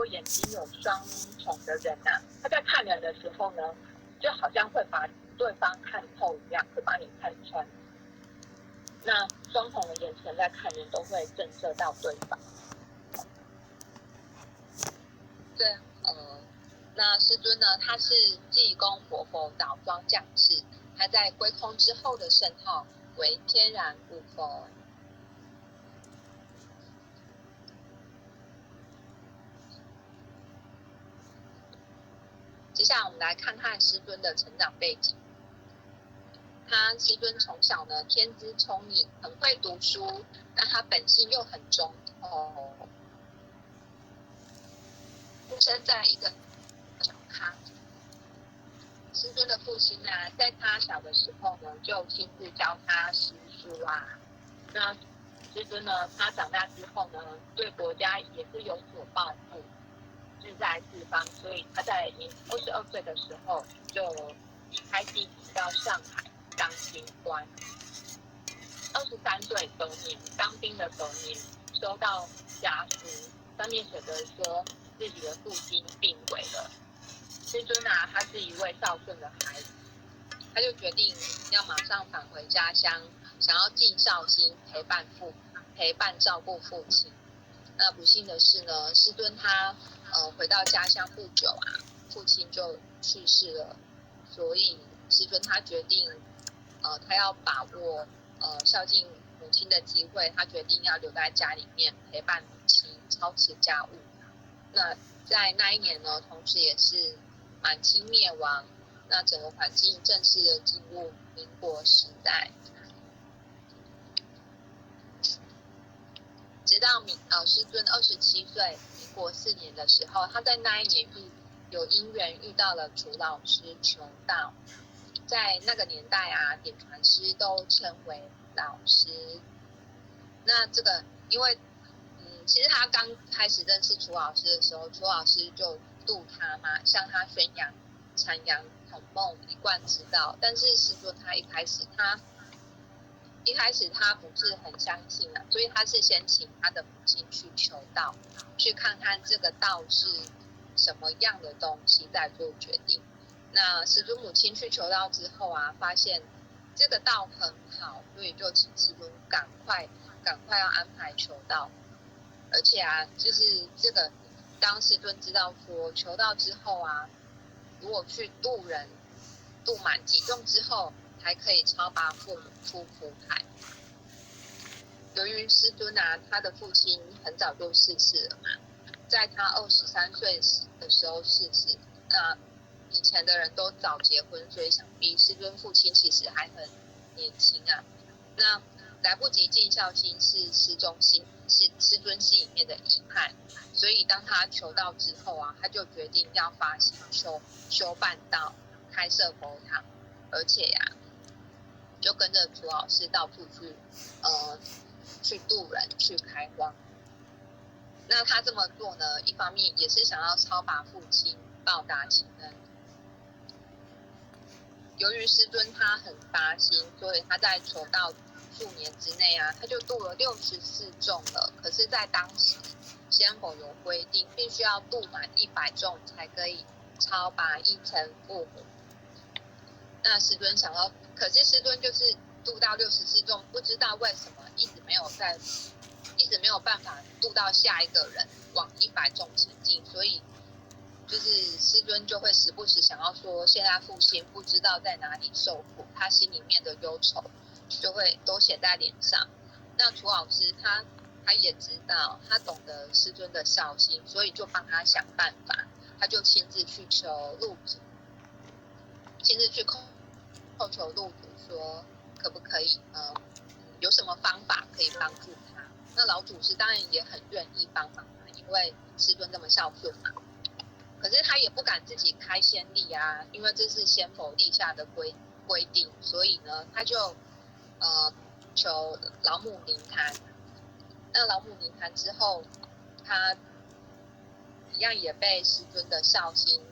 说眼睛有双重的人他在看人的时候呢，就好像会把对方看透一样，会把你看穿。那双重的眼神在看人都会震慑到对方。对，那师尊呢，他是济公活佛倒装降世，他在归空之后的圣号为天然悟佛。接下来我们来看看师尊的成长背景。师尊从小呢天资聪颖，很会读书，但他本性又很忠厚。出生在一个小康。师尊的父亲在他小的时候呢，就亲自教他诗书那师尊呢，他长大之后呢，对国家也是有所抱负，志在四方，所以他在22岁的时候就离开地籍到上海当军官。23岁隔年，当兵的隔年，收到家书，上面写着说自己的父亲病危了。师尊他是一位孝顺的孩子，他就决定要马上返回家乡，想要尽孝心陪伴照顾父亲。那不幸的是呢，师尊他回到家乡不久父亲就去世了，所以师尊他决定他要把握孝敬母亲的机会，他决定要留在家里面陪伴母亲，操持家务。那在那一年呢，同时也是满清灭亡，那整个环境正式的进入民国时代。直到师尊27岁，民国4年的时候，他在那一年有因缘遇到了楚老师求道。在那个年代点传师都称为老师。那这个因为其实他刚开始认识楚老师的时候，楚老师就度他嘛，向他宣扬阐扬孔孟一贯之道。但是师尊他一开始他不是很相信所以他是先请他的母亲去求道，去看看这个道是什么样的东西，再做决定。那师尊母亲去求道之后发现这个道很好，所以就请师尊赶快要安排求道。而且就是这个当师尊知道说求道之后如果去渡人渡满几众之后，还可以超拔父母出福海。由于师尊他的父亲很早就逝世了嘛，在他23岁的时候逝世。那以前的人都早结婚，所以想必师尊父亲其实还很年轻那来不及尽孝心是师尊心里面的遗憾，所以当他求道之后他就决定要发心修办道，开设佛堂，而且就跟着楚老师到处去渡人，去开荒。那他这么做呢，一方面也是想要超拔父亲，报答亲恩。由于师尊他很发心，所以他在求道数年之内他就渡了64众了。可是在当时仙佛有规定，必须要渡满100众才可以超拔一层父母。那师尊想到，可是师尊就是渡到64众，不知道为什么一直没有办法渡到下一个人往100众前进，所以就是师尊就会时不时想要说，现在父亲不知道在哪里受苦，他心里面的忧愁就会都写在脸上。那楚老师他也知道，他懂得师尊的孝心，所以就帮他想办法。他就亲自去求路主，亲自去叩求路主说，可不可以有什么方法可以帮助他？那老祖师当然也很愿意帮忙因为师尊这么孝顺嘛。可是他也不敢自己开先例因为这是仙佛立下的规定，所以呢，他就求老母临坛。那老母临坛之后，他一样也被师尊的孝心